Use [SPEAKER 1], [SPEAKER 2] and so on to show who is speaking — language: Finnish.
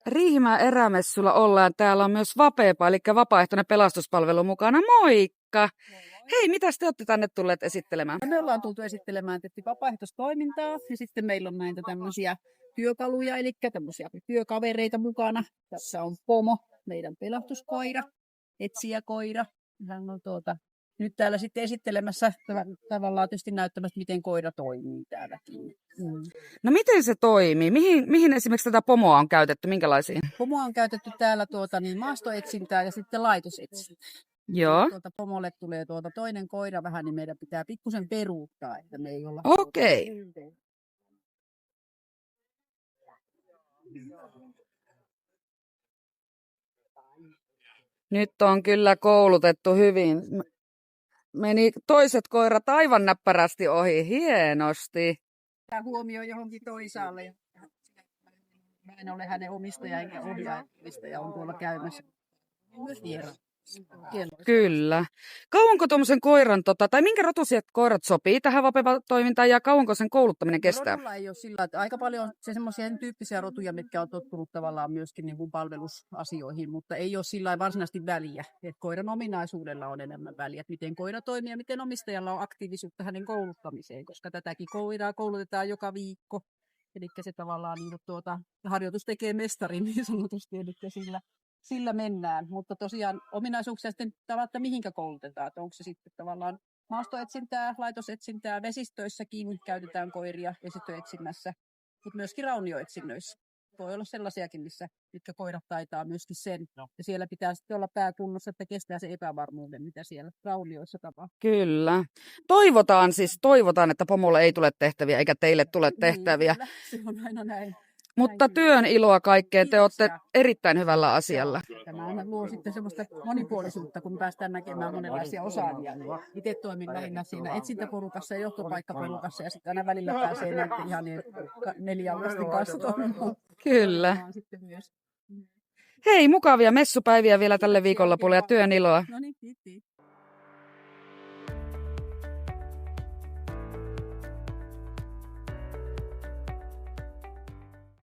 [SPEAKER 1] Riihimäen erämessulla ollaan. Täällä on myös Vapepa, eli vapaaehtoinen pelastuspalvelu mukana. Moikka! Hei, mitä te olette tänne tulleet esittelemään?
[SPEAKER 2] Me ollaan tultu esittelemään tietysti vapaaehtoistoimintaa ja sitten meillä on näitä tämmöisiä työkaluja, eli tämmöisiä työkavereita mukana. Tässä on Pomo, meidän pelastuskoira, etsijäkoira. Hän on nyt täällä sitten esittelemässä tavallaan tietysti näyttämässä, miten koira toimii täälläkin.
[SPEAKER 1] No miten se toimii? Mihin esimerkiksi tätä pomoa on käytetty? Minkälaisiin?
[SPEAKER 2] Pomoa on käytetty täällä maastoetsintää ja sitten laitosetsintää.
[SPEAKER 1] Joo.
[SPEAKER 2] Pomolle tulee toinen koira vähän, niin meidän pitää pikkusen peruuttaa, että me ei olla...
[SPEAKER 1] Okei. Nyt on kyllä koulutettu hyvin. Meni toiset koirat aivan näppärästi ohi. Hienosti.
[SPEAKER 2] Tämä huomio johonkin toisaalle. Mä en ole hänen omistaja eikä ohjaaja on tuolla käymässä. Myös vieraan.
[SPEAKER 1] Kyllä. Kauanko tuommoisen koiran, tai minkä rotuiset koirat sopii tähän Vapepa-toimintaan ja kauanko sen kouluttaminen kestää?
[SPEAKER 2] Rotulla ei ole sillä, että aika paljon on semmoisia tyyppisiä rotuja, mitkä on tottunut tavallaan myöskin niin kuin palvelusasioihin, mutta ei ole sillä varsinaisesti väliä. Et koiran ominaisuudella on enemmän väliä, että miten koira toimii ja miten omistajalla on aktiivisuutta hänen kouluttamiseen, koska tätäkin koiraa koulutetaan joka viikko. Eli se tavallaan harjoitus tekee mestarin niin sanotusti, eli sillä mennään, mutta tosiaan ominaisuuksia sitten tavallaan, mihinkä koulutetaan, että onko se sitten tavallaan maastoetsintää, laitosetsintää, vesistöissäkin käytetään koiria vesistöetsinnässä, mutta myöskin raunioetsinnöissä. Voi olla sellaisiakin, mitkä koirat taitaa myöskin sen, ja siellä pitää sitten olla pääkunnossa, että kestää se epävarmuuden, mitä siellä raunioissa tapahtuu.
[SPEAKER 1] Kyllä. Toivotaan, että pomolle ei tule tehtäviä, eikä teille tule tehtäviä.
[SPEAKER 2] Kyllä, se on aina näin.
[SPEAKER 1] Mutta työn iloa kaikkeen, te olette erittäin hyvällä asialla.
[SPEAKER 2] Tämä luo sitten semmoista monipuolisuutta, kun päästään näkemään monenlaisia osaajia. Itse toimin lähinnä siinä etsintäporukassa ja johtopaikkaporukassa ja sitten aina välillä pääsee näiden ihan 4 lasten kanssa toimimaan.
[SPEAKER 1] Kyllä. Hei, mukavia messupäiviä vielä tälle viikonlopulle ja työn iloa.
[SPEAKER 2] No niin, kiitos.